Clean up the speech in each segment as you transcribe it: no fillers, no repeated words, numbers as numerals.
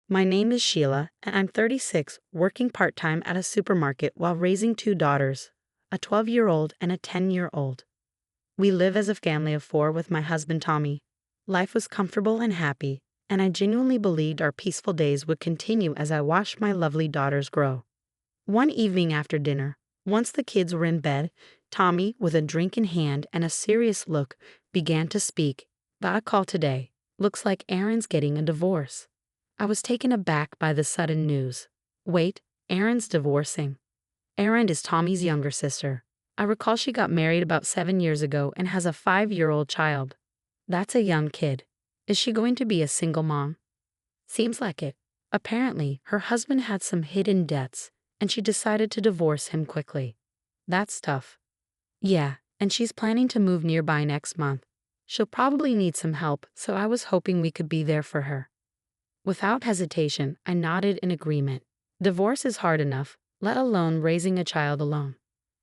My name is Sheila, and I'm 36, working part-time at a supermarket while raising two daughters, a 12-year-old and a 10-year-old. We live as a family of four with my husband Tommy. Life was comfortable and happy, and I genuinely believed our peaceful days would continue as I watched my lovely daughters grow. One evening after dinner, once the kids were in bed, Tommy, with a drink in hand and a serious look, began to speak. "Got a call today. Looks like Aaron's getting a divorce." I was taken aback by the sudden news. Wait, Aaron's divorcing? Aaron is Tommy's younger sister. I recall she got married about 7 years ago and has a 5-year-old child. That's a young kid. Is she going to be a single mom? Seems like it. Apparently, her husband had some hidden debts, and she decided to divorce him quickly. That's tough. Yeah, and she's planning to move nearby next month. She'll probably need some help, so I was hoping we could be there for her. Without hesitation, I nodded in agreement. Divorce is hard enough, let alone raising a child alone.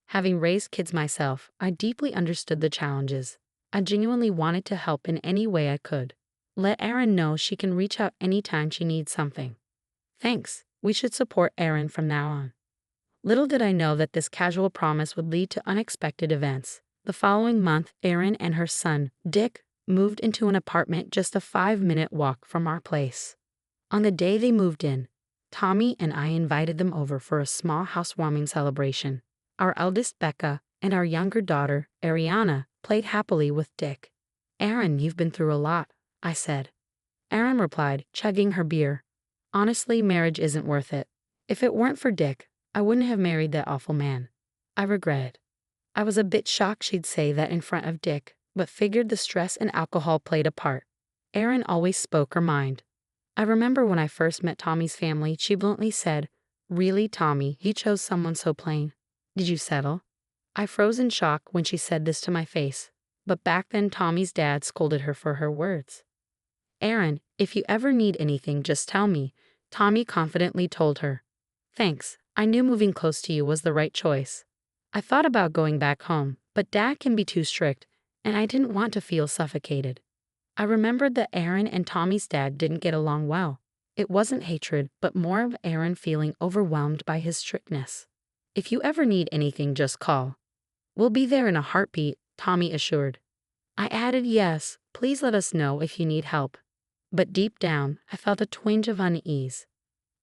Having raised kids myself, I deeply understood the challenges. I genuinely wanted to help in any way I could. Let Erin know she can reach out anytime she needs something. Thanks, we should support Erin from now on. Little did I know that this casual promise would lead to unexpected events. The following month, Erin and her son, Dick, moved into an apartment just a 5-minute walk from our place. On the day they moved in, Tommy and I invited them over for a small housewarming celebration. Our eldest, Becca, and our younger daughter, Ariana, played happily with Dick. "Erin, you've been through a lot," I said. Erin replied, chugging her beer. "Honestly, marriage isn't worth it. If it weren't for Dick, I wouldn't have married that awful man." I regretted. I was a bit shocked she'd say that in front of Dick, but figured the stress and alcohol played a part. Erin always spoke her mind. I remember when I first met Tommy's family, she bluntly said, "Really, Tommy, you chose someone so plain. Did you settle?" I froze in shock when she said this to my face, but back then Tommy's dad scolded her for her words. "Erin, if you ever need anything, just tell me," Tommy confidently told her. "Thanks, I knew moving close to you was the right choice. I thought about going back home, but Dad can be too strict, and I didn't want to feel suffocated." I remembered that Erin and Tommy's dad didn't get along well. It wasn't hatred, but more of Erin feeling overwhelmed by his strictness. "If you ever need anything, just call. We'll be there in a heartbeat," Tommy assured. I added, "Yes, please let us know if you need help." But deep down, I felt a twinge of unease.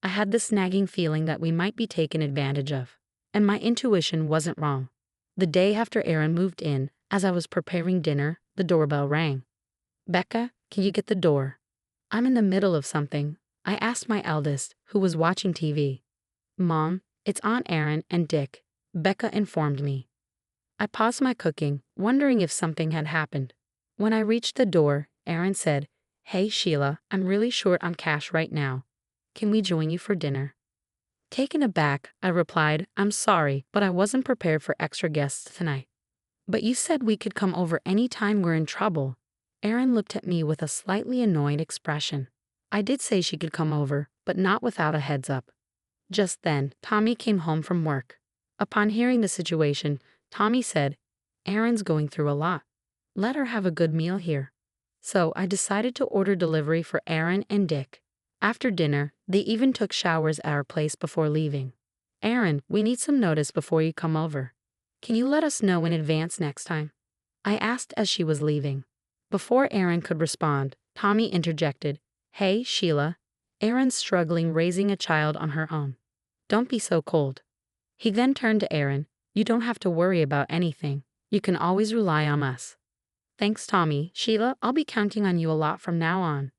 I had this nagging feeling that we might be taken advantage of. And my intuition wasn't wrong. The day after Erin moved in, as I was preparing dinner, the doorbell rang. "Becca, can you get the door? I'm in the middle of something," I asked my eldest, who was watching TV. "Mom, it's Aunt Erin and Dick," Becca informed me. I paused my cooking, wondering if something had happened. When I reached the door, Erin said, "Hey Sheila, I'm really short on cash right now. Can we join you for dinner?" Taken aback, I replied, "I'm sorry, but I wasn't prepared for extra guests tonight." "But you said we could come over any time we're in trouble." Erin looked at me with a slightly annoyed expression. I did say she could come over, but not without a heads up. Just then, Tommy came home from work. Upon hearing the situation, Tommy said, "Erin's going through a lot. Let her have a good meal here." So I decided to order delivery for Erin and Dick. After dinner, they even took showers at our place before leaving. "Erin, we need some notice before you come over. Can you let us know in advance next time?" I asked as she was leaving. Before Erin could respond, Tommy interjected, "Hey, Sheila, Erin's struggling raising a child on her own. Don't be so cold." He then turned to Erin, "You don't have to worry about anything. You can always rely on us." "Thanks, Tommy. Sheila, I'll be counting on you a lot from now on."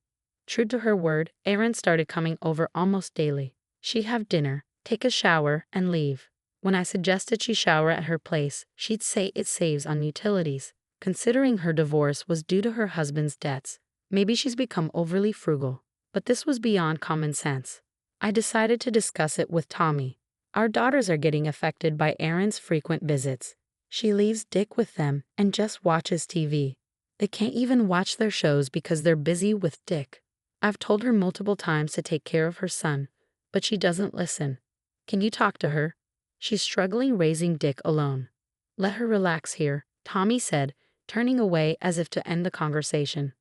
True to her word, Erin started coming over almost daily. She'd have dinner, take a shower, and leave. When I suggested she shower at her place, she'd say it saves on utilities. Considering her divorce was due to her husband's debts, maybe she's become overly frugal. But this was beyond common sense. I decided to discuss it with Tommy. Our daughters are getting affected by Erin's frequent visits. She leaves Dick with them and just watches TV. They can't even watch their shows because they're busy with Dick. I've told her multiple times to take care of her son, but she doesn't listen. Can you talk to her? She's struggling raising Dick alone. "Let her relax here," Tommy said, turning away as if to end the conversation.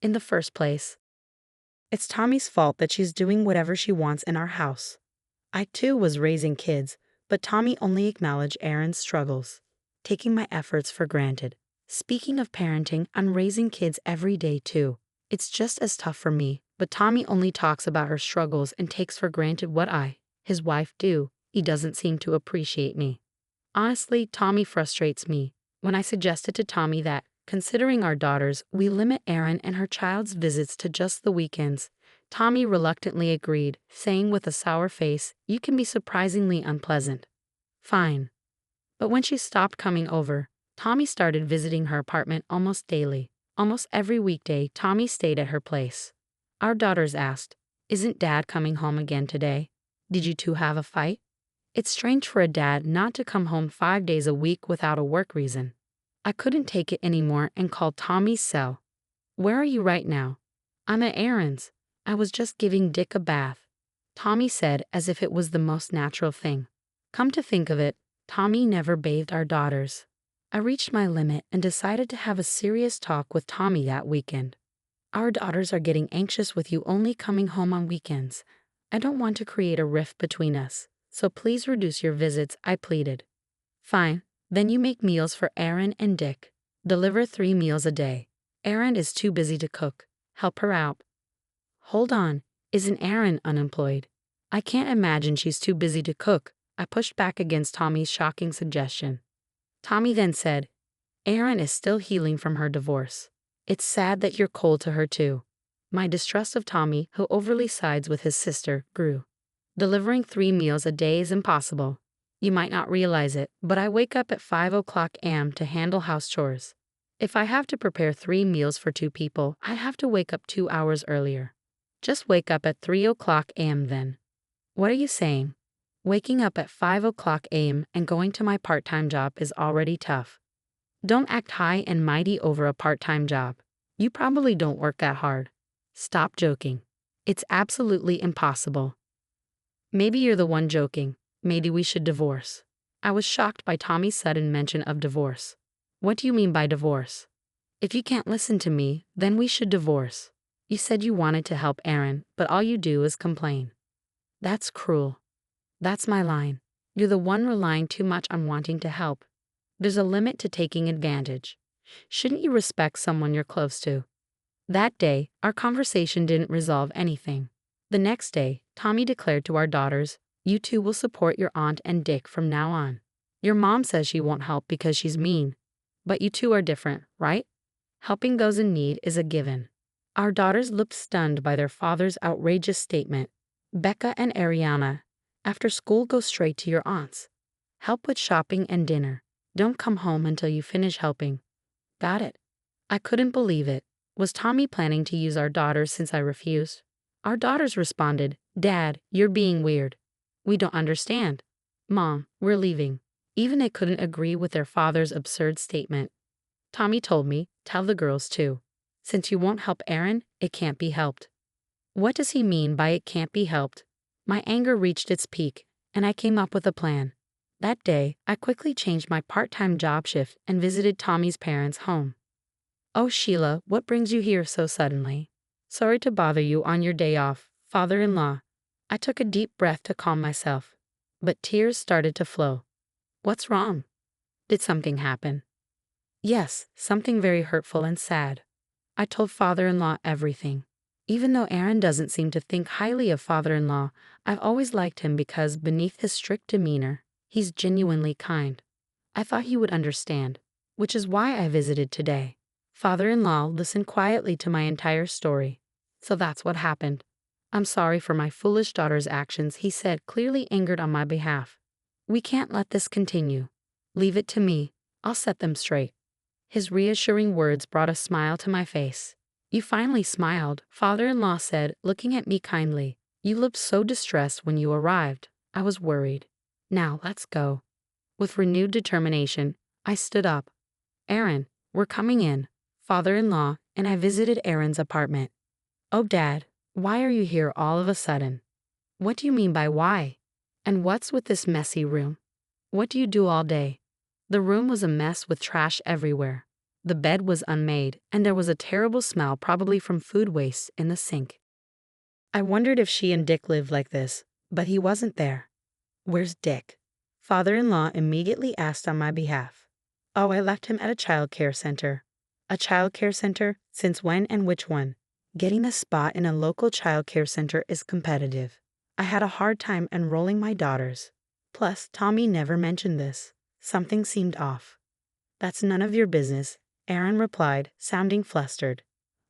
"In the first place, It's Tommy's fault that she's doing whatever she wants in our house. I too was raising kids, but Tommy only acknowledged Aaron's struggles, taking my efforts for granted. Speaking of parenting, I'm raising kids every day too. It's just as tough for me, but Tommy only talks about her struggles and takes for granted what I, his wife, do. He doesn't seem to appreciate me. Honestly, Tommy frustrates me. When I suggested to Tommy that, considering our daughters, we limit Aaron and her child's visits to just the weekends, Tommy reluctantly agreed, saying with a sour face, "You can be surprisingly unpleasant." Fine. But when she stopped coming over, Tommy started visiting her apartment almost daily. Almost every weekday, Tommy stayed at her place. Our daughters asked, "Isn't Dad coming home again today? Did you two have a fight?" It's strange for a dad not to come home 5 days a week without a work reason. I couldn't take it anymore and called Tommy's cell. "Where are you right now?" "I'm at Aaron's. I was just giving Dick a bath," Tommy said as if it was the most natural thing. Come to think of it, Tommy never bathed our daughters. I reached my limit and decided to have a serious talk with Tommy that weekend. "Our daughters are getting anxious with you only coming home on weekends. I don't want to create a rift between us, so please reduce your visits," I pleaded. "Fine, then you make meals for Aaron and Dick. Deliver 3 meals a day. Aaron is too busy to cook. Help her out." "Hold on, isn't Aaron unemployed?" "I can't imagine she's too busy to cook," I pushed back against Tommy's shocking suggestion. Tommy then said, "Aaron is still healing from her divorce. It's sad that you're cold to her too." My distrust of Tommy, who overly sides with his sister, grew. "Delivering 3 meals a day is impossible. You might not realize it, but I wake up at 5 a.m. to handle house chores. If I have to prepare 3 meals for 2 people, I have to wake up 2 hours earlier. Just wake up at 3 a.m. then." "What are you saying? Waking up at 5 a.m. and going to my part-time job is already tough. Don't act high and mighty over a part-time job. You probably don't work that hard. Stop joking. It's absolutely impossible." "Maybe you're the one joking. Maybe we should divorce." I was shocked by Tommy's sudden mention of divorce. "What do you mean by divorce?" "If you can't listen to me, then we should divorce. You said you wanted to help Aaron, but all you do is complain." "That's cruel." "That's my line. You're the one relying too much on wanting to help. There's a limit to taking advantage. Shouldn't you respect someone you're close to?" That day, our conversation didn't resolve anything. The next day, Tommy declared to our daughters, "You two will support your aunt and Dick from now on. Your mom says she won't help because she's mean. But you two are different, right? Helping those in need is a given." Our daughters looked stunned by their father's outrageous statement. Becca and Ariana, "After school, go straight to your aunt's. Help with shopping and dinner. Don't come home until you finish helping." "Got it." I couldn't believe it. Was Tommy planning to use our daughters since I refused? Our daughters responded, "Dad, you're being weird. We don't understand." "Mom, we're leaving." Even they couldn't agree with their father's absurd statement. Tommy told me, "Tell the girls too. Since you won't help Aaron, it can't be helped." What does he mean by "it can't be helped"? My anger reached its peak, and I came up with a plan. That day, I quickly changed my part-time job shift and visited Tommy's parents' home. "Oh, Sheila, what brings you here so suddenly?" "Sorry to bother you on your day off, father-in-law." I took a deep breath to calm myself, but tears started to flow. "What's wrong? Did something happen?" "Yes, something very hurtful and sad." I told father-in-law everything. Even though Aaron doesn't seem to think highly of father-in-law, I've always liked him because beneath his strict demeanor, he's genuinely kind. I thought he would understand, which is why I visited today. Father-in-law listened quietly to my entire story. "So that's what happened. I'm sorry for my foolish daughter's actions," he said, clearly angered on my behalf. "We can't let this continue. Leave it to me. I'll set them straight." His reassuring words brought a smile to my face. "You finally smiled," father-in-law said, looking at me kindly. "You looked so distressed when you arrived. I was worried. Now let's go." With renewed determination, I stood up. "Aaron, we're coming in." Father-in-law and I visited Aaron's apartment. "Oh, Dad, why are you here all of a sudden?" "What do you mean by why? And what's with this messy room? What do you do all day?" The room was a mess with trash everywhere. The bed was unmade, and there was a terrible smell, probably from food waste, in the sink. I wondered if she and Dick lived like this, but he wasn't there. Where's Dick? Father-in-law immediately asked on my behalf. Oh, I left him at a child care center. A child care center? Since when and which one? Getting a spot in a local child care center is competitive. I had a hard time enrolling my daughters. Plus, Tommy never mentioned this. Something seemed off. That's none of your business, Aaron replied, sounding flustered.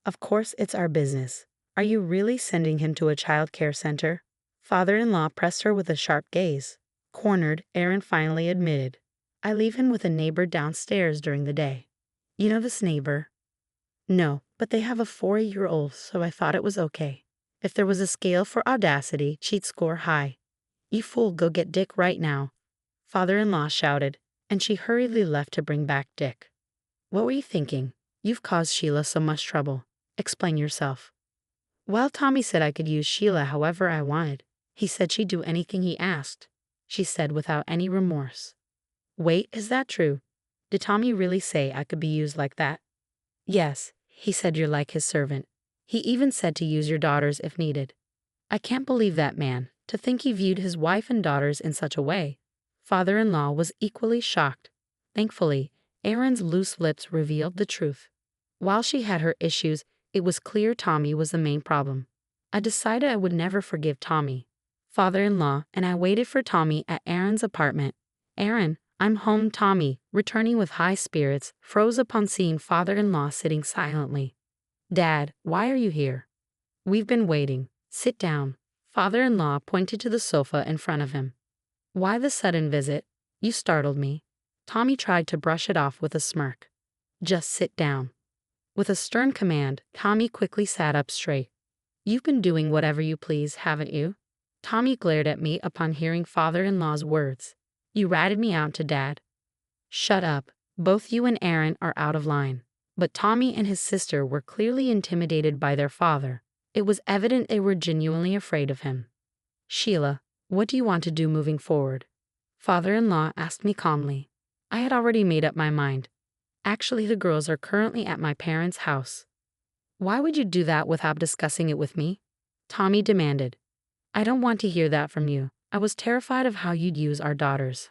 Of course it's our business. Are you really sending him to a child care center? Father-in-law pressed her with a sharp gaze. Cornered, Aaron finally admitted. I leave him with a neighbor downstairs during the day. You know this neighbor? No, but they have a 4-year-old, so I thought it was okay. If there was a scale for audacity, she'd score high. You fool, go get Dick right now. Father-in-law shouted, and she hurriedly left to bring back Dick. What were you thinking? You've caused Sheila so much trouble. Explain yourself. Well, Tommy said I could use Sheila however I wanted. He said she'd do anything he asked, she said without any remorse. Wait, is that true? Did Tommy really say I could be used like that? Yes, he said you're like his servant. He even said to use your daughters if needed. I can't believe that man, to think he viewed his wife and daughters in such a way. Father-in-law was equally shocked. Thankfully, Aaron's loose lips revealed the truth. While she had her issues, it was clear Tommy was the main problem. I decided I would never forgive Tommy. Father-in-law and I waited for Tommy at Aaron's apartment. Aaron, I'm home. Tommy, returning with high spirits, froze upon seeing father-in-law sitting silently. Dad, why are you here? We've been waiting. Sit down. Father-in-law pointed to the sofa in front of him. Why the sudden visit? You startled me. Tommy tried to brush it off with a smirk. Just sit down. With a stern command, Tommy quickly sat up straight. You've been doing whatever you please, haven't you? Tommy glared at me upon hearing father-in-law's words. You ratted me out to Dad. Shut up. Both you and Aaron are out of line. But Tommy and his sister were clearly intimidated by their father. It was evident they were genuinely afraid of him. Sheila, what do you want to do moving forward? Father-in-law asked me calmly. I had already made up my mind. Actually, the girls are currently at my parents' house. Why would you do that without discussing it with me? Tommy demanded. I don't want to hear that from you. I was terrified of how you'd use our daughters.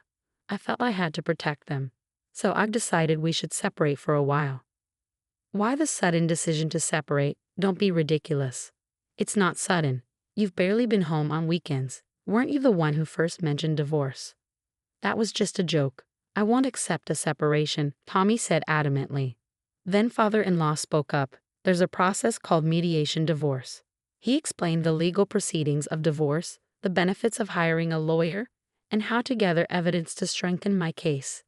I felt I had to protect them. So I've decided we should separate for a while. Why the sudden decision to separate? Don't be ridiculous. It's not sudden. You've barely been home on weekends. Weren't you the one who first mentioned divorce? That was just a joke. I won't accept a separation, Tommy said adamantly. Then father-in-law spoke up. There's a process called mediation divorce. He explained the legal proceedings of divorce, the benefits of hiring a lawyer, and how to gather evidence to strengthen my case.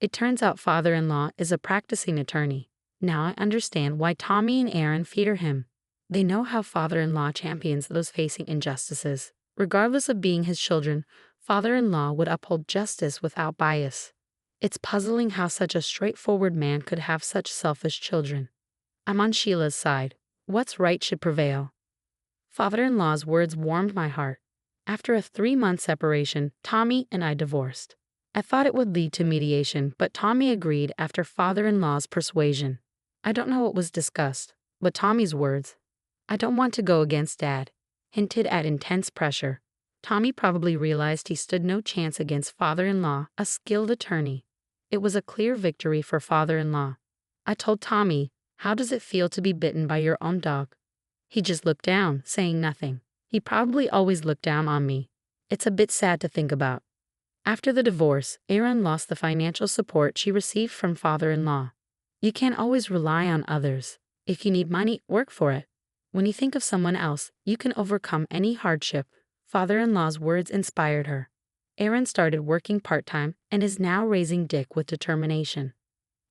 It turns out father-in-law is a practicing attorney. Now I understand why Tommy and Aaron fear him. They know how father-in-law champions those facing injustices. Regardless of being his children, father-in-law would uphold justice without bias. It's puzzling how such a straightforward man could have such selfish children. I'm on Sheila's side. What's right should prevail. Father-in-law's words warmed my heart. After a 3-month separation, Tommy and I divorced. I thought it would lead to mediation, but Tommy agreed after father-in-law's persuasion. I don't know what was discussed, but Tommy's words, I don't want to go against Dad, hinted at intense pressure. Tommy probably realized he stood no chance against father-in-law, a skilled attorney. It was a clear victory for father-in-law. I told Tommy, how does it feel to be bitten by your own dog? He just looked down, saying nothing. He probably always looked down on me. It's a bit sad to think about. After the divorce, Aaron lost the financial support she received from father-in-law. You can't always rely on others. If you need money, work for it. When you think of someone else, you can overcome any hardship. Father-in-law's words inspired her. Aaron started working part-time and is now raising Dick with determination.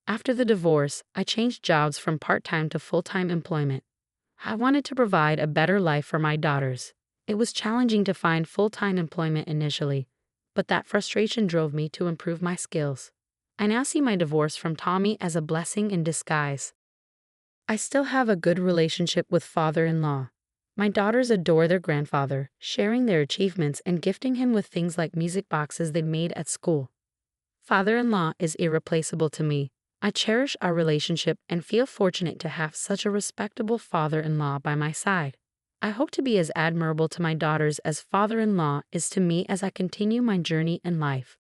After the divorce, I changed jobs from part-time to full-time employment. I wanted to provide a better life for my daughters. It was challenging to find full-time employment initially, but that frustration drove me to improve my skills. I now see my divorce from Tommy as a blessing in disguise. I still have a good relationship with father-in-law. My daughters adore their grandfather, sharing their achievements and gifting him with things like music boxes they made at school. Father-in-law is irreplaceable to me. I cherish our relationship and feel fortunate to have such a respectable father-in-law by my side. I hope to be as admirable to my daughters as father-in-law is to me as I continue my journey in life.